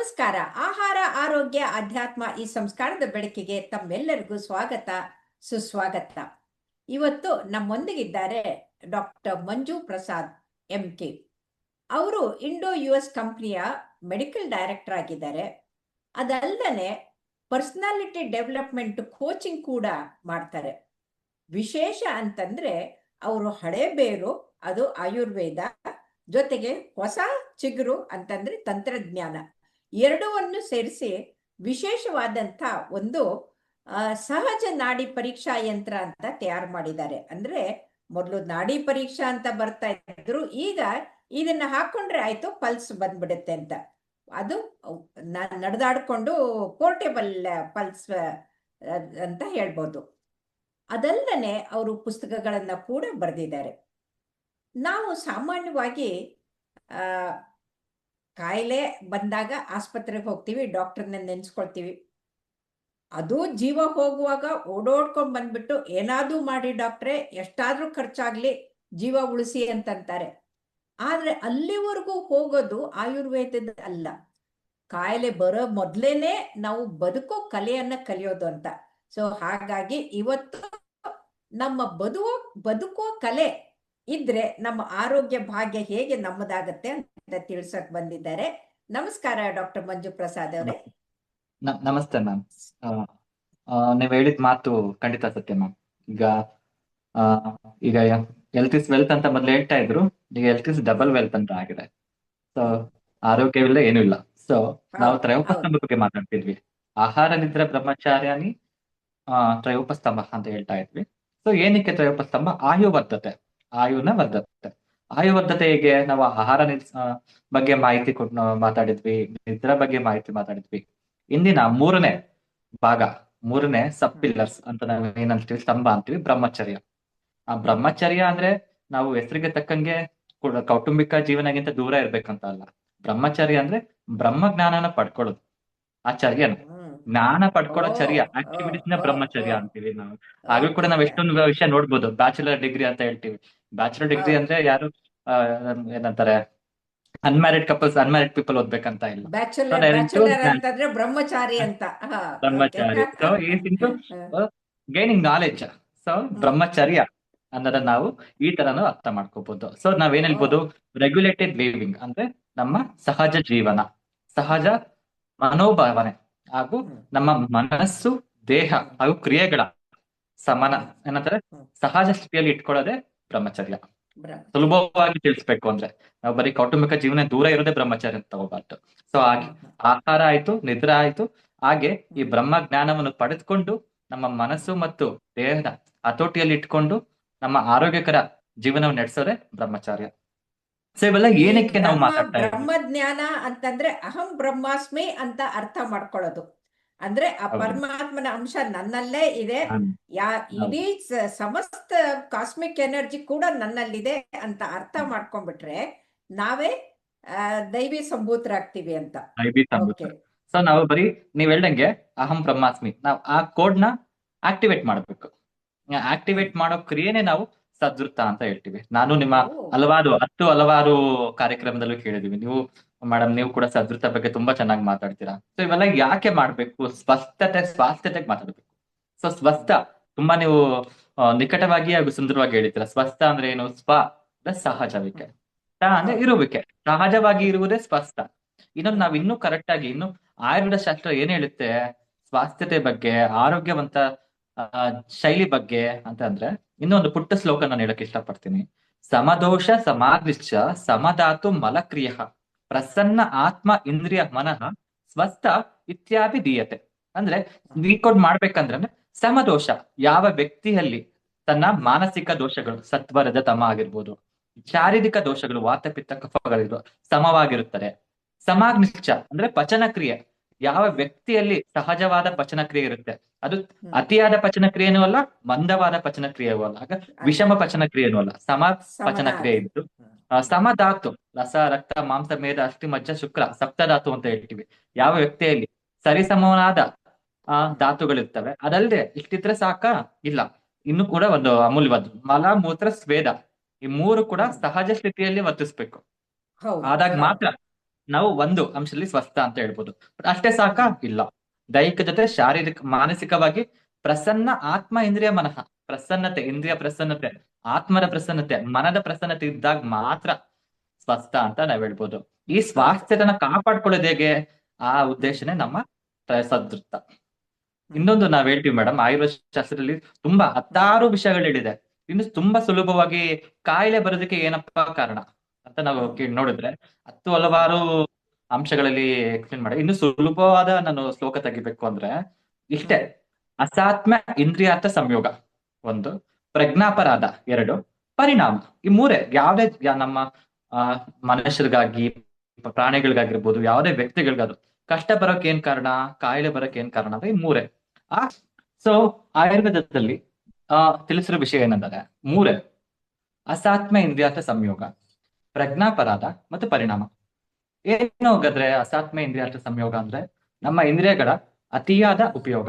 ನಮಸ್ಕಾರ. ಆಹಾರ, ಆರೋಗ್ಯ, ಅಧ್ಯಾತ್ಮ ಈ ಸಂಸ್ಕಾರದ ಬೆಳಕಿಗೆ ತಮ್ಮೆಲ್ಲರಿಗೂ ಸ್ವಾಗತ, ಸುಸ್ವಾಗತ. ಇವತ್ತು ನಮ್ಮೊಂದಿಗಿದ್ದಾರೆ ಡಾಕ್ಟರ್ ಮಂಜು ಪ್ರಸಾದ್ MK. ಅವರು ಇಂಡೋ US ಕಂಪ್ನಿಯ ಮೆಡಿಕಲ್ ಡೈರೆಕ್ಟರ್ ಆಗಿದ್ದಾರೆ. ಅದಲ್ಲದೆ ಪರ್ಸನಾಲಿಟಿ ಡೆವಲಪ್ಮೆಂಟ್ ಕೋಚಿಂಗ್ ಕೂಡ ಮಾಡ್ತಾರೆ. ವಿಶೇಷ ಅಂತಂದ್ರೆ ಅವರು ಹಳೆ ಬೇರು, ಅದು ಆಯುರ್ವೇದ, ಜೊತೆಗೆ ಹೊಸ ಚಿಗುರು ಅಂತಂದ್ರೆ ತಂತ್ರಜ್ಞಾನ, ಎರಡವನ್ನು ಸೇರಿಸಿ ವಿಶೇಷವಾದಂಥ ಒಂದು ಸಹಜ ನಾಡಿ ಪರೀಕ್ಷಾ ಯಂತ್ರ ಅಂತ ತಯಾರು ಮಾಡಿದ್ದಾರೆ. ಅಂದ್ರೆ ಮೊದಲು ನಾಡಿ ಪರೀಕ್ಷಾ ಅಂತ ಬರ್ತಾ ಇದ್ರು, ಈಗ ಇದನ್ನ ಹಾಕೊಂಡ್ರೆ ಆಯ್ತು, ಪಲ್ಸ್ ಬಂದ್ಬಿಡುತ್ತೆ ಅಂತ. ಅದು ನಡೆದಾಡ್ಕೊಂಡು ಪೋರ್ಟೇಬಲ್ ಪಲ್ಸ್ ಅಂತ ಹೇಳ್ಬೋದು. ಅದಲ್ಲದೆ ಅವರು ಪುಸ್ತಕಗಳನ್ನ ಕೂಡ ಬರೆದಿದ್ದಾರೆ. ನಾವು ಸಾಮಾನ್ಯವಾಗಿ ಕಾಯಿಲೆ ಬಂದಾಗ ಆಸ್ಪತ್ರೆಗೆ ಹೋಗ್ತೀವಿ, ಡಾಕ್ಟರ್ನ ನೆನ್ಸ್ಕೊಳ್ತೀವಿ. ಅದು ಜೀವ ಹೋಗುವಾಗ ಓಡೋಡ್ಕೊಂಡ್ ಬಂದ್ಬಿಟ್ಟು ಏನಾದ್ರೂ ಮಾಡಿ ಡಾಕ್ಟ್ರೆ, ಎಷ್ಟಾದ್ರೂ ಖರ್ಚಾಗ್ಲಿ ಜೀವ ಉಳಿಸಿ ಅಂತಂತಾರೆ. ಆದ್ರೆ ಅಲ್ಲಿವರೆಗೂ ಹೋಗೋದು ಆಯುರ್ವೇದದ ಅಲ್ಲ. ಕಾಯಿಲೆ ಬರೋ ಮೊದ್ಲೇನೆ ನಾವು ಕಲೆಯನ್ನ ಕಲಿಯೋದು ಅಂತ. ಸೊ ಹಾಗಾಗಿ ಇವತ್ತು ನಮ್ಮ ಬದುಕುವ ಕಲೆ ಇದ್ರೆ ನಮ್ಮ ಆರೋಗ್ಯ ಭಾಗ್ಯ ಹೇಗೆ ನಮ್ಮದಾಗತ್ತೆ ಅಂತ ತಿಳ್ಸಕ್ ಬಂದಿದ್ದಾರೆ. ನಮಸ್ಕಾರ ಡಾಕ್ಟರ್ ಮಂಜು ಪ್ರಸಾದ್ ಅವರೇ. ನಮಸ್ತೆ ಮ್ಯಾಮ್. ನೀವ್ ಹೇಳಿದ ಮಾತು ಖಂಡಿತ ಸತ್ಯ ಮ್ಯಾಮ್. ಈಗ ಹೆಲ್ತ್ ಇಸ್ ವೆಲ್ತ್ ಅಂತ ಮೊದ್ಲು ಹೇಳ್ತಾ ಇದ್ರು, ಈಗ ಹೆಲ್ತ್ ಇಸ್ ಡಬಲ್ ವೆಲ್ತ್ ಅಂತ ಆಗಿದೆ. ಸೊ ಆರೋಗ್ಯವಿಲ್ಲ ಏನೂ ಇಲ್ಲ. ಸೊ ನಾವು ತ್ರಯೋಪಸ್ತಂಭ ಬಗ್ಗೆ ಮಾತಾಡ್ತಿದ್ವಿ. ಆಹಾರ ನಿದ್ರೆ ಬ್ರಹ್ಮಚಾರ್ಯಾನಿ ತ್ರಯೋಪಸ್ತಂಭ ಅಂತ ಹೇಳ್ತಾ ಇದ್ವಿ. ಸೊ ಏನಕ್ಕೆ ತ್ರಯೋಪಸ್ತಂಭ? ಆಯುನ ವರ್ಧತೆ. ಆಯುವರ್ಧತೆ ಹೇಗೆ? ನಾವು ಆಹಾರ ಬಗ್ಗೆ ಮಾಹಿತಿ ಮಾತಾಡಿದ್ವಿ, ನಿದ್ರಾ ಬಗ್ಗೆ ಮಾಹಿತಿ ಮಾತಾಡಿದ್ವಿ. ಇಂದಿನ ಮೂರನೇ ಭಾಗ, ಮೂರನೇ ಸಬ್ ಪಿಲ್ಲರ್ಸ್ ಅಂತ ನಾವು ಏನಂತೀವಿ, ಸ್ತಂಭ ಅಂತೀವಿ, ಬ್ರಹ್ಮಚರ್ಯ. ಆ ಬ್ರಹ್ಮಚರ್ಯ ಅಂದ್ರೆ ನಾವು ಹೆಸರಿಗೆ ತಕ್ಕಂಗೆ ಕೌಟುಂಬಿಕ ಜೀವನಗಿಂತ ದೂರ ಇರ್ಬೇಕಂತ ಅಲ್ಲ. ಬ್ರಹ್ಮಚರ್ಯ ಅಂದ್ರೆ ಬ್ರಹ್ಮ ಜ್ಞಾನನ ಪಡ್ಕೊಳ್ಳೋದು. ಆ ಚರ್ಯನ ಜ್ಞಾನ ಪಡ್ಕೊಳ್ಳೋ ಚರ್ಯ, ಆಕ್ಟಿವಿಟೀಸ್ ನ ಬ್ರಹ್ಮಚರ್ಯ ಅಂತೀವಿ ನಾವು. ಆಗ್ಲೂ ಕೂಡ ನಾವ್ ಎಷ್ಟೊಂದು ವಿಷಯ ನೋಡ್ಬೋದು. ಬ್ಯಾಚುಲರ್ ಡಿಗ್ರಿ ಅಂತ ಹೇಳ್ತೀವಿ. ಬ್ಯಾಚುಲರ್ ಡಿಗ್ರಿ ಅಂದ್ರೆ ಯಾರು ಏನಂತಾರೆ, ಅನ್ಮ್ಯಾರಿಡ್ ಕಪಲ್ಸ್, ಅನ್ಮ್ಯಾರಿಡ್ ಪೀಪಲ್ ಓದ್ಬೇಕಂತ ಇಲ್ಲ. ಬ್ರಹ್ಮಚಾರಿ ಅಂತ. ಬ್ರಹ್ಮಚಾರಿ. So is into gaining knowledge. So ಬ್ರಹ್ಮಚರ್ಯ ಅನ್ನೋದನ್ನ ನಾವು ಈ ತರನು ಅರ್ಥ ಮಾಡ್ಕೋಬಹುದು. ಸೊ ನಾವೇನ್ ಹೇಳ್ಬೋದು, ರೆಗ್ಯುಲೇಟೆಡ್ ಲಿವಿಂಗ್ ಅಂದ್ರೆ ನಮ್ಮ ಸಹಜ ಜೀವನ, ಸಹಜ ಮನೋಭಾವನೆ ಹಾಗೂ ನಮ್ಮ ಮನಸ್ಸು, ದೇಹ ಹಾಗೂ ಕ್ರಿಯೆಗಳ ಸಮಾನ ಏನಂತಾರೆ ಸಹಜ ಸ್ಥಿತಿಯಲ್ಲಿ ಇಟ್ಕೊಳ್ಳೋದೇ ಬ್ರಹ್ಮಚರ್ಯ. ಸುಲಭವಾಗಿ ತಿಳಿಸ್ಬೇಕು ಅಂದ್ರೆ ನಾವು ಬರೀ ಕೌಟುಂಬಿಕ ಜೀವನ ದೂರ ಇರೋದೇ ಬ್ರಹ್ಮಚರ್ಯ ಅಂತ ತಗೋಬಾರ್ದು. ಸೊ ಹಾಗೆ ಆಹಾರ ಆಯ್ತು, ನಿದ್ರೆ ಆಯ್ತು, ಹಾಗೆ ಈ ಬ್ರಹ್ಮ ಜ್ಞಾನವನ್ನು ಪಡೆದುಕೊಂಡು ನಮ್ಮ ಮನಸ್ಸು ಮತ್ತು ದೇಹದ ಹತೋಟಿಯಲ್ಲಿ ಇಟ್ಕೊಂಡು ನಮ್ಮ ಆರೋಗ್ಯಕರ ಜೀವನವನ್ನು ನಡೆಸೋದೇ ಬ್ರಹ್ಮಚಾರ್ಯ. ಸೊ ಇವೆಲ್ಲ ಏನಕ್ಕೆ ನಾವು ಮಾತಾಡ್ತಾ ಇದ್ದೀವಿ? ಬ್ರಹ್ಮ ಜ್ಞಾನ ಅಂತಂದ್ರೆ ಅಹಂ ಬ್ರಹ್ಮಾಸ್ಮಿ ಅಂತ ಅರ್ಥ ಮಾಡ್ಕೊಳ್ಳೋದು. ಅಂದ್ರೆ ಆ ಪರಮಾತ್ಮನ ಅಂಶ ನನ್ನಲ್ಲೇ ಇದೆ, ಇಡೀ ಸಮಸ್ತ ಕಾಸ್ಮಿಕ್ ಎನರ್ಜಿ ಕೂಡ ನನ್ನಲ್ಲಿದೆ ಅಂತ ಅರ್ಥ ಮಾಡ್ಕೊಂಡ್ಬಿಟ್ರೆ ನಾವೇ ದೈವಿ ಸಂಭೂತರಾಗ್ತೀವಿ ಅಂತ. ಸೊ ನಾವು ಬರೀ ನೀವ್ ಹೇಳ್ದಂಗೆ ಅಹಂ ಬ್ರಹ್ಮಾಸ್ಮಿ, ನಾವು ಆ ಕೋಡ್ ನ ಆಕ್ಟಿವೇಟ್ ಮಾಡ್ಬೇಕು. ಆಕ್ಟಿವೇಟ್ ಮಾಡೋ ಕ್ರಿಯೆನೆ ನಾವು ಸದೃತ ಅಂತ ಹೇಳ್ತೀವಿ. ನಾನು ನಿಮ್ಮ ಹಲವಾರು ಕಾರ್ಯಕ್ರಮದಲ್ಲೂ ಕೇಳಿದೀವಿ. ನೀವು ಮೇಡಮ್, ನೀವು ಕೂಡ ಸದೃತ ಬಗ್ಗೆ ತುಂಬಾ ಚೆನ್ನಾಗಿ ಮಾತಾಡ್ತೀರಾ. ಸೊ ಇವೆಲ್ಲ ಯಾಕೆ ಮಾಡ್ಬೇಕು? ಸ್ವಾಸ್ಥ್ಯತೆಗೆ ಮಾತಾಡ್ಬೇಕು. ಸೊ ಸ್ವಸ್ಥ ತುಂಬಾ ನೀವು ನಿಕಟವಾಗಿ ಹಾಗೂ ಸುಂದರವಾಗಿ ಹೇಳಿದ್ದೀರಾ. ಸ್ವಸ್ಥ ಅಂದ್ರೆ ಏನು? ಸಹಜವಿಕೆ, ಅಂದ್ರೆ ಇರುವಿಕೆ, ಸಹಜವಾಗಿ ಇರುವುದೇ ಸ್ವಸ್ಥ. ಇನ್ನೊಂದು ನಾವ್ ಇನ್ನೂ ಕರೆಕ್ಟ್ ಆಗಿ, ಇನ್ನು ಆಯುರ್ವೇದ ಶಾಸ್ತ್ರ ಏನ್ ಹೇಳುತ್ತೆ ಸ್ವಾಸ್ಥ್ಯತೆ ಬಗ್ಗೆ, ಆರೋಗ್ಯವಂತ ಶೈಲಿ ಬಗ್ಗೆ ಅಂತಂದ್ರೆ, ಇನ್ನೊಂದು ಪುಟ್ಟ ಶ್ಲೋಕ ನಾನು ಹೇಳಕ್ ಇಷ್ಟಪಡ್ತೀನಿ. ಸಮದೋಷ ಸಮಾಗ್ನಿಶ್ಚ ಸಮಧಾತು ಮಲಕ್ರಿಯ ಪ್ರಸನ್ನ ಆತ್ಮ ಇಂದ್ರಿಯ ಮನಃ ಸ್ವಸ್ಥ ಇತ್ಯಾದಿ ದೀಯತೆ. ಅಂದ್ರೆ ರೀಕೋಡ್ ಮಾಡ್ಬೇಕಂದ್ರೆ ಸಮದೋಷ, ಯಾವ ವ್ಯಕ್ತಿಯಲ್ಲಿ ತನ್ನ ಮಾನಸಿಕ ದೋಷಗಳು ಸತ್ವ ರಜ ತಮ ಆಗಿರ್ಬೋದು, ಶಾರೀರಿಕ ದೋಷಗಳು ವಾತ ಪಿತ್ತ ಕಫಗಳಿರ್ಬೋದು ಸಮವಾಗಿರುತ್ತದೆ. ಸಮಾಗ್ನಿಶ್ಚ ಅಂದ್ರೆ ಪಚನ ಕ್ರಿಯೆ, ಯಾವ ವ್ಯಕ್ತಿಯಲ್ಲಿ ಸಹಜವಾದ ಪಚನ ಕ್ರಿಯೆ ಇರುತ್ತೆ, ಅದು ಅತಿಯಾದ ಪಚನ ಕ್ರಿಯೆನೂ ಅಲ್ಲ, ಮಂದವಾದ ಪಚನ ಕ್ರಿಯೆಯೂ ಅಲ್ಲ, ಆಗ ವಿಷಮ ಪಚನ ಕ್ರಿಯೆನೂ ಅಲ್ಲ, ಸಮ ಪಚನ ಕ್ರಿಯೆ ಇದ್ದು ಸಮಧಾತು, ರಸ ರಕ್ತ ಮಾಂಸ ಮೇಧ ಅಸ್ಥಿ ಮಜ್ಜ ಶುಕ್ರ ಸಪ್ತಧಾತು ಅಂತ ಹೇಳ್ತೀವಿ. ಯಾವ ವ್ಯಕ್ತಿಯಲ್ಲಿ ಸರಿಸಮವಾದ ಧಾತುಗಳಿರ್ತವೆ, ಅದಲ್ಲದೆ ಇಷ್ಟಿದ್ರೆ ಸಾಕ? ಇಲ್ಲ, ಇನ್ನು ಕೂಡ ಒಂದು ಅಮೂಲ್ಯವಾದ ಮಲ ಮೂತ್ರ ಸ್ವೇದ, ಈ ಮೂರು ಕೂಡ ಸಹಜ ಸ್ಥಿತಿಯಲ್ಲಿ ವರ್ತಿಸ್ಬೇಕು. ಆದಾಗ ಮಾತ್ರ ನಾವು ಒಂದು ಅಂಶದಲ್ಲಿ ಸ್ವಸ್ಥ ಅಂತ ಹೇಳ್ಬೋದು. ಬಟ್ ಅಷ್ಟೇ ಸಾಕ? ಇಲ್ಲ. ದೈಹಿಕ ಜೊತೆ ಶಾರೀರಿಕ ಮಾನಸಿಕವಾಗಿ ಪ್ರಸನ್ನ ಆತ್ಮ ಇಂದ್ರಿಯ ಮನಃ, ಪ್ರಸನ್ನತೆ, ಇಂದ್ರಿಯ ಪ್ರಸನ್ನತೆ, ಆತ್ಮದ ಪ್ರಸನ್ನತೆ, ಮನದ ಪ್ರಸನ್ನತೆ ಇದ್ದಾಗ ಮಾತ್ರ ಸ್ವಸ್ಥ ಅಂತ ನಾವ್ ಹೇಳ್ಬೋದು. ಈ ಹೌದು. ಸ್ವಾಸ್ಥ್ಯತನ ಕಾಪಾಡ್ಕೊಳ್ಳೋದು ಹೇಗೆ? ಆ ಉದ್ದೇಶನೇ ನಮ್ಮ ಸದೃತ್ತ. ಇನ್ನೊಂದು ನಾವ್ ಹೇಳ್ತೀವಿ ಮೇಡಮ್, ಆಯುರ್ವೇದ ಶಾಸ್ತ್ರದಲ್ಲಿ ತುಂಬಾ ಹತ್ತಾರು ವಿಷಯಗಳು ಹೇಳಿದೆ. ಇನ್ನು ತುಂಬಾ ಸುಲಭವಾಗಿ ಕಾಯಿಲೆ ಬರೋದಕ್ಕೆ ಏನಪ್ಪಾ ಕಾರಣ ಅಂತ ನಾವು ನೋಡಿದ್ರೆ ಹತ್ತು ಹಲವಾರು ಅಂಶಗಳಲ್ಲಿ ಎಕ್ಸ್ಪ್ಲೇನ್ ಮಾಡಿ. ಇನ್ನು ಸುಲಭವಾದ ನಾನು ಶ್ಲೋಕ ತೆಗಿಬೇಕು ಅಂದ್ರೆ ಇಷ್ಟೇ: ಅಸಾತ್ಮ ಇಂದ್ರಿಯಾರ್ಥ ಸಂಯೋಗ ಒಂದು, ಪ್ರಜ್ಞಾಪರಾಧ ಎರಡು, ಪರಿಣಾಮ. ಈ ಮೂರೇ ಯಾವ್ದೇ ನಮ್ಮ ಮನುಷ್ಯರಿಗಾಗಿ, ಪ್ರಾಣಿಗಳಿಗಾಗಿರ್ಬೋದು, ಯಾವುದೇ ವ್ಯಕ್ತಿಗಳಿಗಾದ್ರು ಕಷ್ಟ ಬರೋಕ್ ಏನ್ ಕಾರಣ, ಕಾಯಿಲೆ ಬರೋಕ್ ಏನ್ ಕಾರಣ ಅಂದ್ರೆ ಈ ಮೂರೇ. ಸೊ ಆಯುರ್ವೇದದಲ್ಲಿ ತಿಳಿಸಿರೋ ವಿಷಯ ಏನಂದ್ರೆ ಮೂರೇ: ಅಸಾತ್ಮ ಇಂದ್ರಿಯಾರ್ಥ ಸಂಯೋಗ, ಪ್ರಜ್ಞಾಪರಾಧ ಮತ್ತು ಪರಿಣಾಮ. ಏನು ಹೋಗದ್ರೆ ಅಸಾತ್ಮ ಇಂದ್ರಿಯಾರ್ಥ ಸಂಯೋಗ ಅಂದ್ರೆ ನಮ್ಮ ಇಂದ್ರಿಯಗಳ ಅತಿಯಾದ ಉಪಯೋಗ,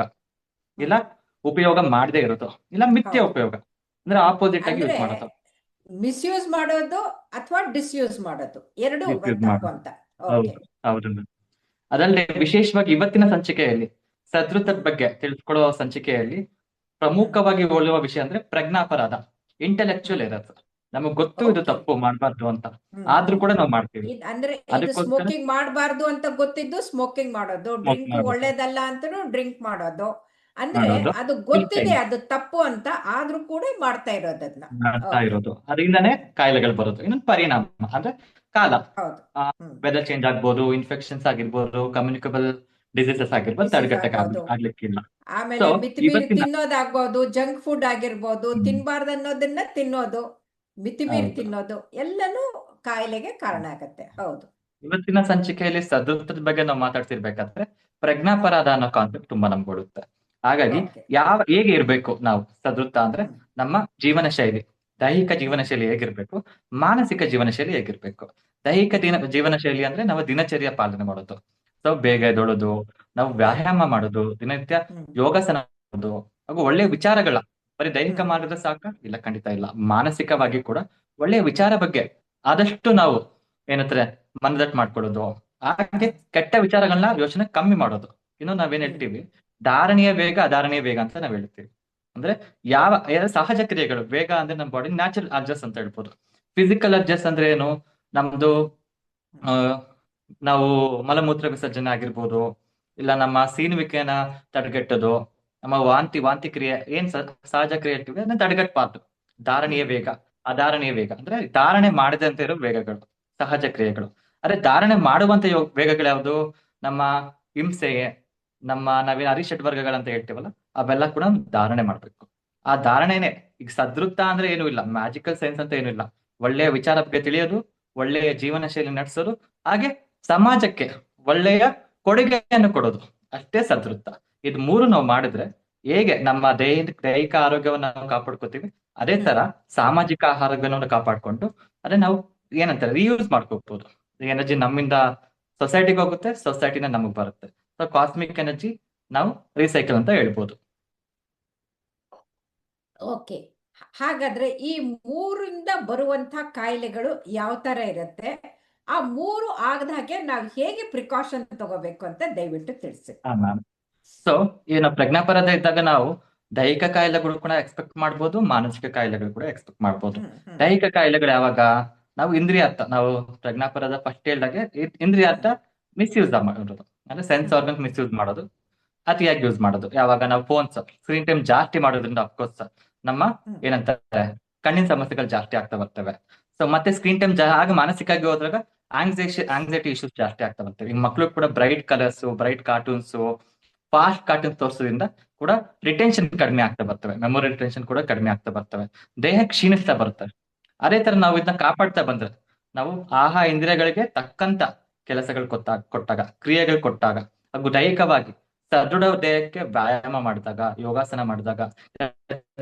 ಇಲ್ಲ ಉಪಯೋಗ ಮಾಡದೇ ಇರೋದು, ಇಲ್ಲ ಮಿಥ್ಯ ಉಪಯೋಗ ಅಂದ್ರೆ ಆಪೋಸಿಟ್ ಆಗಿ ಯೂಸ್ ಮಾಡೋದು. ಮಿಸ್ಯೂಸ್ ಮಾಡೋದು ಅಥವಾ ಡಿಸ್ಯೂಸ್ ಮಾಡೋದು ಎರಡು Misuse ತಪ್ಪು ಮಾಡೋದು. ಅಂತ. ಹೌದು ಹೌದು. ಅದಲ್ಲದೆ ವಿಶೇಷವಾಗಿ ಇವತ್ತಿನ ಸಂಚಿಕೆಯಲ್ಲಿ ಸದೃತದ ಬಗ್ಗೆ ತಿಳಿಸ್ಕೊಡೋ ಸಂಚಿಕೆಯಲ್ಲಿ ಪ್ರಮುಖವಾಗಿ ಹೋಲುವ ವಿಷಯ ಅಂದ್ರೆ ಪ್ರಜ್ಞಾಪರಾಧ, ಇಂಟೆಲೆಕ್ಚುಯಲ್ ಎರರ್ಸ್. ನಮಗ್ ಗೊತ್ತು ಇದು ತಪ್ಪು ಮಾಡಬಾರ್ದು ಅಂತ, ಆದ್ರೂ ಕೂಡ ನಾವು ಮಾಡ್ತೀವಿ. ಅಂದ್ರೆ ಇದು ಅದಕ್ಕೋಸ್ಕರ ಸ್ಮೋಕಿಂಗ್ ಮಾಡಬಾರ್ದು ಅಂತ ಗೊತ್ತಿದ್ದು ಸ್ಮೋಕಿಂಗ್ ಮಾಡೋದು, ಡ್ರಿಂಕ್ ಒಳ್ಳೇದಲ್ಲ ಅಂತಾನು ಡ್ರಿಂಕ್ ಮಾಡೋದು. ಅಂದ್ರೆ ಮಾಡೋದು. ಅದು ಗೊತ್ತಿದೆ ಅದು ತಪ್ಪು ಅಂತ, ಆದ್ರೂ ಕೂಡ ಮಾಡ್ತಾ ಇರೋದನ್ನ. ಮಾಡ್ತಾ ಇರೋದು, ಅದರಿಂದಾನೇ ಕಾಯಿಲೆಗಳು ಬರೋದು. ಇನ್ನೊಂದು ಪರಿಣಾಮ ಅಂದ್ರೆ ಕಾಲ, ಹೌದು. ವೆದರ್ ಚೇಂಜ್ ಆಗ್ಬೋದು, ಇನ್ಫೆಕ್ಷನ್ಸ್ ಆಗಿರ್ಬೋದು, ಕಮ್ಯುನಿಕಬಲ್ ಡಿಸೀಸಸ್ ಆಗಿರ್ಬೋದು, ತಡೆಗಟ್ಟಕ್ಕೆ ಆಗ್ಲಿಕ್ಕಿಲ್ಲ. ಆಮೇಲೆ So, ಮಿತಿ ಮೀರಿ ಇವತ್ತಿನ ತಿನ್ನೋದಾಗ್ಬೋದು, ಜಂಕ್ ಫುಡ್ ಆಗಿರ್ಬೋದು, ತಿನ್ಬಾರ್ದು ಅನ್ನೋದನ್ನ ತಿನ್ನೋದು, ಮಿತಿ ಮೀರಿ ಹೌದು. ತಿನ್ನೋದು ಎಲ್ಲನೂ ಕಾಯಿಲೆಗೆ ಕಾರಣ ಆಗತ್ತೆ. ಹೌದು. ಇವತ್ತಿನ ಸಂಚಿಕೆಯಲ್ಲಿ ಸದೃತ್ತದ ಬಗ್ಗೆ ನಾವು ಮಾತಾಡ್ತಿರ್ಬೇಕಾದ್ರೆ ಪ್ರಜ್ಞಾಪರಾಧ ಅನ್ನೋ ಕಾನ್ಸೆಪ್ಟ್ ತುಂಬಾ ನಮ್ಗೆ ಓಡುತ್ತೆ. ಹಾಗಾಗಿ Okay. ಹೇಗೆ ಇರ್ಬೇಕು ನಾವು ಸದೃತ್ತ ಅಂದ್ರೆ ನಮ್ಮ ಜೀವನ ಶೈಲಿ, ದೈಹಿಕ ಜೀವನ ಶೈಲಿ ಹೇಗಿರ್ಬೇಕು, ಮಾನಸಿಕ ಜೀವನ ಶೈಲಿ ಹೇಗಿರ್ಬೇಕು. ದೈಹಿಕ ಜೀವನ ಶೈಲಿ ಅಂದ್ರೆ ನಾವು ದಿನಚರ್ಯ ಪಾಲನೆ ಮಾಡೋದು, ಸೊ ಬೇಗ ಎದ್ದೊಳೋದು, ನಾವು ವ್ಯಾಯಾಮ ಮಾಡೋದು, ದಿನನಿತ್ಯ ಯೋಗಾಸನ ಮಾಡೋದು, ಹಾಗೂ ಒಳ್ಳೆಯ ವಿಚಾರಗಳ ಬರೀ ದೈಹಿಕ ಮಾಡಿದ್ರೆ ಸಾಕ? ಇಲ್ಲ, ಖಂಡಿತ ಇಲ್ಲ. ಮಾನಸಿಕವಾಗಿ ಕೂಡ ಒಳ್ಳೆಯ ವಿಚಾರ ಬಗ್ಗೆ ಆದಷ್ಟು ನಾವು ಏನಂತಾರೆ ಮನದಟ್ಟು ಮಾಡ್ಕೊಳ್ಳೋದು, ಹಾಗೆ ಕೆಟ್ಟ ವಿಚಾರಗಳನ್ನ ಯೋಚನೆ ಕಮ್ಮಿ ಮಾಡೋದು. ಇನ್ನು ನಾವೇನ್ ಹೇಳ್ತೀವಿ, ಧಾರಣೀಯ ವೇಗ, ಅಧಾರಣೀಯ ವೇಗ ಅಂತ ನಾವ್ ಹೇಳ್ತೀವಿ. ಅಂದ್ರೆ ಸಹಜ ಕ್ರಿಯೆಗಳು. ವೇಗ ಅಂದ್ರೆ ನಮ್ಮ ಬಾಡಿ ನ್ಯಾಚುರಲ್ ಅಡ್ಜಸ್ಟ್ ಅಂತ ಹೇಳ್ಬೋದು. ಫಿಸಿಕಲ್ ಅಡ್ಜಸ್ಟ್ ಅಂದ್ರೆ ಏನು? ನಮ್ದು ನಾವು ಮಲಮೂತ್ರ ವಿಸರ್ಜನೆ ಆಗಿರ್ಬೋದು, ಇಲ್ಲ ನಮ್ಮ ಸೀನುವಿಕೆಯನ್ನ ತಡೆಗಟ್ಟೋದು, ನಮ್ಮ ವಾಂತಿ ಕ್ರಿಯೆ ಏನ್ ಸಹಜ ಕ್ರಿಯೆ ಹೇಳ್ತೀವಿ ಅದನ್ನ ತಡೆಗಟ್ಟಬಾರ್ದು. ಧಾರಣೀಯ ವೇಗ, ಅಧಾರಣೀಯ ವೇಗ ಅಂದ್ರೆ ಧಾರಣೆ ಮಾಡದಂತೆ ಇರೋ ವೇಗಗಳು, ಸಹಜ ಕ್ರಿಯೆಗಳು. ಆದ್ರೆ ಧಾರಣೆ ಮಾಡುವಂತ ವೇಗಗಳು ಯಾವುದು? ನಮ್ಮ ಹಿಂಸೆ, ನಾವೇನ್ ಅರಿಷಡ್ ವರ್ಗಗಳಂತ ಹೇಳ್ತೀವಲ್ಲ, ಅವೆಲ್ಲ ಕೂಡ ಧಾರಣೆ ಮಾಡ್ಬೇಕು. ಆ ಧಾರಣೆನೆ ಈಗ ಸದೃತ್ತ ಅಂದ್ರೆ ಏನು ಇಲ್ಲ, ಮ್ಯಾಜಿಕಲ್ ಸೈನ್ಸ್ ಅಂತ ಏನು ಇಲ್ಲ. ಒಳ್ಳೆಯ ವಿಚಾರ ಬಗ್ಗೆ ತಿಳಿಯೋದು, ಒಳ್ಳೆಯ ಜೀವನ ಶೈಲಿ ನಡೆಸೋದು, ಹಾಗೆ ಸಮಾಜಕ್ಕೆ ಒಳ್ಳೆಯ ಕೊಡುಗೆಯನ್ನು ಕೊಡೋದು, ಅಷ್ಟೇ ಸದೃತ್ತ. ಇದು ಮೂರು ನಾವು ಮಾಡಿದ್ರೆ ಹೇಗೆ ನಮ್ಮ ದೈಹಿಕ ಆರೋಗ್ಯವನ್ನ ನಾವು ಕಾಪಾಡ್ಕೋತೀವಿ, ಅದೇ ತರ ಸಾಮಾಜಿಕ ಆರೋಗ್ಯವನ್ನು ಕಾಪಾಡ್ಕೊಂಡು ಅದೇ ನಾವು ಏನಂತಾರೆ ರೀಯೂಸ್ ಮಾಡ್ಕೋಬಹುದು. ಎನರ್ಜಿ ನಮ್ಮಿಂದ ಸೊಸೈಟಿಗೆ ಹೋಗುತ್ತೆ, ಸೊಸೈಟಿನ ನಮಗ್ ಬರುತ್ತೆ. ಸೊ ಕಾಸ್ಮಿಕ್ ಎನರ್ಜಿ ನಾವು ರೀಸೈಕಲ್ ಅಂತ ಹೇಳ್ಬೋದು. ಓಕೆ. ಹಾಗಾದ್ರೆ ಈ ಮೂರಿಂದ ಬರುವಂತ ಕಾಯಿಲೆಗಳು ಯಾವ ತರ ಇರುತ್ತೆ, ಆ ಮೂರು ಆಗದ ಹಾಗೆ ನಾವು ಹೇಗೆ ಪ್ರಿಕಾಷನ್ ತಗೋಬೇಕು ಅಂತ ದಯವಿಟ್ಟು ತಿಳಿಸಿ. ಸೊ ಏನು ಪ್ರಜ್ಞಾಪರಾಧ ಇದ್ದಾಗ ನಾವು ದೈಹಿಕ ಕಾಯಿಲೆಗಳು ಕೂಡ ಎಕ್ಸ್ಪೆಕ್ಟ್ ಮಾಡ್ಬೋದು, ಮಾನಸಿಕ ಕಾಯಿಲೆಗಳು ಕೂಡ ಎಕ್ಸ್ಪೆಕ್ಟ್ ಮಾಡ್ಬೋದು. ದೈಹಿಕ ಕಾಯಿಲೆಗಳು ಯಾವಾಗ? ನಾವು ಇಂದ್ರಿಯಾರ್ಥ, ನಾವು ಪ್ರಜ್ಞಾಪರಾಧ ಫಸ್ಟ್ ಹೇಳ್ದಾಗೆ ಇಂದ್ರಿಯಾರ್ಥ ಮಿಸ್ಯೂಸ್ ಮಾಡೋದು, ಅಂದ್ರೆ ಸೆನ್ಸ್ ಆರ್ಗನ್ಸ್ ಮಿಸ್ಯೂಸ್ ಮಾಡೋದು, ಅತಿಯಾಗಿ ಯೂಸ್ ಮಾಡೋದು. ಯಾವಾಗ ನಾವು ಫೋನ್ಸ್ ಸ್ಕ್ರೀನ್ ಟೈಮ್ ಜಾಸ್ತಿ ಮಾಡೋದ್ರಿಂದ ಅಫ್ಕೋರ್ಸ್ ನಮ್ಮ ಏನಂತಾರೆ ಕಣ್ಣಿನ ಸಮಸ್ಯೆಗಳು ಜಾಸ್ತಿ ಆಗ್ತಾ ಬರ್ತವೆ. ಸೊ ಮತ್ತೆ ಸ್ಕ್ರೀನ್ ಟೈಮ್ ಆಗ ಮಾನಸಿಕ ಆಗಿ ಹೋದಾಗ ಆಂಗ್ಸೈಟಿ ಇಶ್ಯೂಸ್ ಜಾಸ್ತಿ ಆಗ್ತಾ ಬರ್ತವೆ. ಈಗ ಮಕ್ಳು ಕೂಡ bright colours, bright cartoons, fast cartoons ತೋರಿಸೋದ್ರಿಂದ ಕೂಡ ರಿಟೆನ್ಷನ್ ಕಡಿಮೆ ಆಗ್ತಾ ಬರ್ತವೆ, ಮೆಮೊರಿ ರಿಟೆನ್ಷನ್ ಕೂಡ ಕಡಿಮೆ ಆಗ್ತಾ ಬರ್ತವೆ, ದೇಹ ಕ್ಷೀಣಿಸ್ತಾ ಬರ್ತವೆ. ಅದೇ ತರ ನಾವು ಇದನ್ನ ಕಾಪಾಡ್ತಾ ಬಂದ್ರೆ ನಾವು ಇಂದ್ರಿಯಗಳಿಗೆ ತಕ್ಕಂತ ಕೆಲಸಗಳು ಕೊಟ್ಟಾಗ, ಕ್ರಿಯೆಗಳು ಕೊಟ್ಟಾಗ, ಹಾಗೂ ದೈಹಿಕವಾಗಿ ಸದೃಢ ದೇಹಕ್ಕೆ ವ್ಯಾಯಾಮ ಮಾಡಿದಾಗ, ಯೋಗಾಸನ ಮಾಡಿದಾಗ,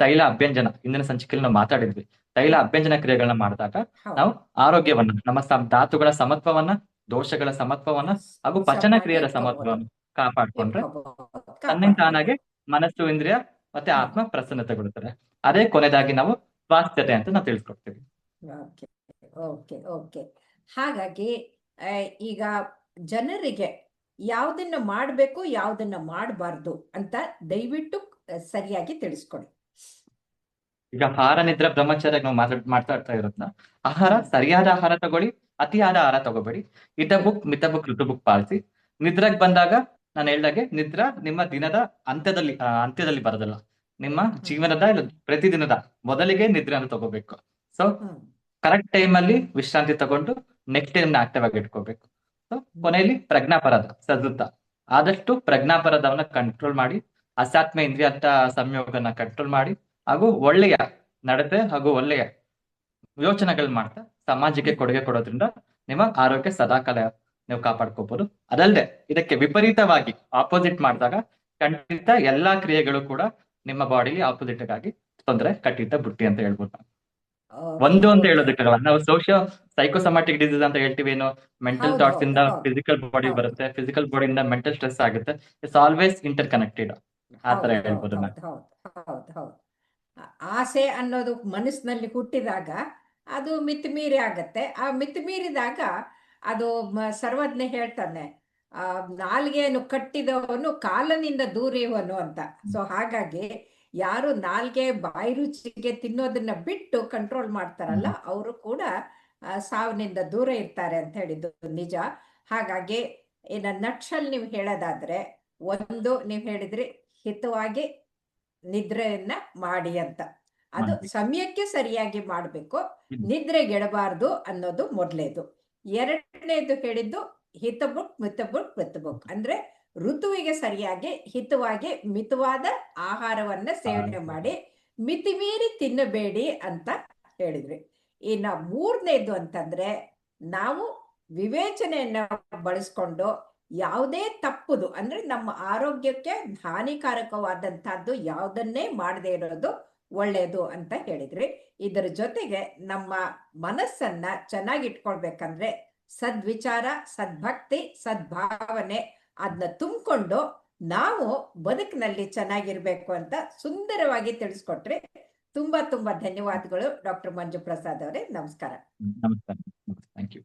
ತೈಲ ಅಭ್ಯಂಜನ ಇಂದಿನ ಸಂಚಿಕೆಯಲ್ಲಿ ನಾವು ಮಾತಾಡಿದ್ವಿ, ತೈಲ ಅಭ್ಯಂಜನ ಕ್ರಿಯೆಗಳನ್ನ ಮಾಡಿದಾಗ ನಾವು ಆರೋಗ್ಯವನ್ನ, ನಮ್ಮ ಧಾತುಗಳ ಸಮತ್ವವನ್ನ, ದೋಷಗಳ ಸಮತ್ವವನ್ನ ಹಾಗೂ ಪಚನ ಕ್ರಿಯೆಯ ಸಮತ್ವವನ್ನು ಕಾಪಾಡ್ಕೊಂಡ್ರೆ ತಾನಾಗೆ ಮನಸ್ಸು, ಇಂದ್ರಿಯ ಮತ್ತೆ ಆತ್ಮ ಪ್ರಸನ್ನತೆಗೊಳ್ಳುತ್ತದೆ. ಅದೇ ಕೊನೆಯದಾಗಿ ನಾವು ಸ್ವಾಸ್ಥ್ಯತೆ ಅಂತ ನಾವು ತಿಳಿಸ್ಕೊಡ್ತೀವಿ. ಓಕೆ. ಹಾಗಾಗಿ ಈಗ ಜನರಿಗೆ ಯಾವುದನ್ನ ಮಾಡಬೇಕು ಯಾವುದನ್ನ ಮಾಡಬಾರ್ದು ಅಂತ ದಯವಿಟ್ಟು ಸರಿಯಾಗಿ ತಿಳಿಸ್ಕೊಡಿ. ಈಗ ಆಹಾರ ನಿದ್ರೆ ಬ್ರಹ್ಮಚರ್ಯ ನಾವು ಮಾತಾಡ್ತಾ ಇರೋದ್ನ, ಆಹಾರ ಸರಿಯಾದ ಆಹಾರ ತಗೊಳ್ಳಿ, ಅತಿಯಾದ ಆಹಾರ ತಗೋಬೇಡಿ, ಮಿತ ಬುಕ್ ಋತು ಬುಕ್ ಪಾಲಿಸಿ. ನಿದ್ರಾಗ್ ಬಂದಾಗ ನಾನು ಹೇಳ್ದಾಗೆ ನಿದ್ರಾ ನಿಮ್ಮ ದಿನದ ಅಂತ್ಯದಲ್ಲಿ ಬರೋದಲ್ಲ, ನಿಮ್ಮ ಜೀವನದ ಪ್ರತಿದಿನದ ಮೊದಲಿಗೆ ನಿದ್ರೆಯನ್ನು ತಗೋಬೇಕು. ಸೊ ಕರೆಕ್ಟ್ ಟೈಮ್ ಅಲ್ಲಿ ವಿಶ್ರಾಂತಿ ತಗೊಂಡು ನೆಕ್ಸ್ಟ್ ಟೈಮ್ ಆಕ್ಟಿವ್ ಆಗಿ ಇಟ್ಕೋಬೇಕು. ಸೊ ಕೊನೆಯಲ್ಲಿ ಪ್ರಜ್ಞಾಪರದ ಸದೃತ, ಆದಷ್ಟು ಪ್ರಜ್ಞಾಪರದವನ್ನ ಕಂಟ್ರೋಲ್ ಮಾಡಿ, ಅಸಾತ್ಮ ಇಂದ್ರಿಯ ಅಂತ ಸಂಯೋಗನ ಕಂಟ್ರೋಲ್ ಮಾಡಿ, ಹಾಗೂ ಒಳ್ಳೆಯ ನಡತೆ ಹಾಗೂ ಒಳ್ಳೆಯ ಯೋಚನೆಗಳು ಮಾಡ್ತಾ ಸಮಾಜಕ್ಕೆ ಕೊಡುಗೆ ಕೊಡೋದ್ರಿಂದ ನಿಮ್ಮ ಆರೋಗ್ಯ ಸದಾಕಾಲ ನೀವು ಕಾಪಾಡ್ಕೋಬಹುದು. ಅದಲ್ಲದೆ ಇದಕ್ಕೆ ವಿಪರೀತವಾಗಿ ಆಪೋಸಿಟ್ ಮಾಡಿದಾಗ ಖಂಡಿತ ಎಲ್ಲಾ ಕ್ರಿಯೆಗಳು ಕೂಡ ನಿಮ್ಮ ಬಾಡಿಲಿ ಆಪೋಸಿಟ್ ಆಗಿ ತೊಂದರೆ ಖಂಡಿತ ಬುಟ್ಟಿ ಅಂತ ಹೇಳ್ಬೋದು. ಒಂದು ಅಂತ ಹೇಳೋದಕ್ಕಾಗಲ್ಲ, ನಾವು ಸೈಕೋಸೊಮ್ಯಾಟಿಕ್ ಡಿಸೀಸ್ ಅಂತ ಹೇಳ್ತೀವಿ, ಏನು ಮೆಂಟಲ್ ಥಾಟ್ಸ್ ಇಂದ ಫಿಸಿಕಲ್ ಬಾಡಿ ಬರುತ್ತೆ, ಫಿಸಿಕಲ್ ಬಾಡಿಯಿಂದ ಮೆಂಟಲ್ ಸ್ಟ್ರೆಸ್ ಆಗುತ್ತೆ. ಇಟ್ಸ್ ಆಲ್ವೇಸ್ ಇಂಟರ್ ಕನೆಕ್ಟೆಡ್, ಆತರ ಹೇಳ್ಬೋದು ನಾನು. ಹೌದು. ಆಸೆ ಅನ್ನೋದು ಮನಸ್ಸಿನಲ್ಲಿ ಹುಟ್ಟಿದಾಗ ಅದು ಮಿತಿಮೀರಿ ಆಗತ್ತೆ. ಆ ಮಿತಿಮೀರಿದಾಗ ಅದು ಸರ್ವಜ್ಞ ಹೇಳ್ತಾನೆ, ನಾಲ್ಗೆಯನ್ನು ಕಟ್ಟಿದವನು ಕಾಲನಿಂದ ದೂರಿಯವನು ಅಂತ. ಸೊ ಹಾಗಾಗಿ ಯಾರು ನಾಲ್ಗೆ ಬಾಯಿ ರುಚಿಗೆ ತಿನ್ನೋದನ್ನ ಬಿಟ್ಟು ಕಂಟ್ರೋಲ್ ಮಾಡ್ತಾರಲ್ಲ, ಅವರು ಕೂಡ ಸಾವಿನಿಂದ ದೂರ ಇರ್ತಾರೆ ಅಂತ ಹೇಳಿದ್ದು ನಿಜ. ಹಾಗಾಗಿ ಇನ್ನ ನಟ್ಶಲ್ ನೀವು ಹೇಳೋದಾದ್ರೆ, ಒಂದು ನೀವು ಹೇಳಿದ್ರಿ ಹಿತವಾಗಿ ನಿದ್ರೆಯನ್ನ ಮಾಡಿ ಅಂತ. ಅದು ಸಮಯಕ್ಕೆ ಸರಿಯಾಗಿ ಮಾಡಬೇಕು, ನಿದ್ರೆಗೆಡಬಾರ್ದು ಅನ್ನೋದು ಮೊದಲೇದು. ಎರಡನೇದು ಹೇಳಿದ್ದು ಮಿತಬುಕ್ ಅಂದ್ರೆ ಋತುವಿಗೆ ಸರಿಯಾಗಿ ಹಿತವಾಗಿ ಮಿತವಾದ ಆಹಾರವನ್ನ ಸೇವನೆ ಮಾಡಿ, ಮಿತಿಮೀರಿ ತಿನ್ನಬೇಡಿ ಅಂತ ಹೇಳಿದ್ರಿ. ಇನ್ನ ಮೂರನೇದು ಅಂತಂದ್ರೆ, ನಾವು ವಿವೇಚನೆಯನ್ನ ಬಳಸ್ಕೊಂಡು ಯಾವುದೇ ತಪ್ಪುದು ಅಂದ್ರೆ ನಮ್ಮ ಆರೋಗ್ಯಕ್ಕೆ ಹಾನಿಕಾರಕವಾದಂತಹದ್ದು ಯಾವುದನ್ನೇ ಮಾಡದೇ ಇರೋದು ಒಳ್ಳೆಯದು ಅಂತ ಹೇಳಿದ್ರಿ. ಇದರ ಜೊತೆಗೆ ನಮ್ಮ ಮನಸ್ಸನ್ನ ಚೆನ್ನಾಗಿಟ್ಕೊಳ್ಬೇಕಂದ್ರೆ ಸದ್ವಿಚಾರ, ಸದ್ಭಕ್ತಿ, ಸದ್ಭಾವನೆ ಅದನ್ನ ತುಂಬಿಕೊಂಡು ನಾವು ಬದುಕಿನಲ್ಲಿ ಚೆನ್ನಾಗಿರ್ಬೇಕು ಅಂತ ಸುಂದರವಾಗಿ ತಿಳಿಸ್ಕೊಟ್ರಿ. ತುಂಬಾ ಧನ್ಯವಾದಗಳು ಡಾಕ್ಟರ್ ಮಂಜು ಪ್ರಸಾದ್ ಅವರೇ. ನಮಸ್ಕಾರ. ನಮಸ್ಕಾರ. Thank you.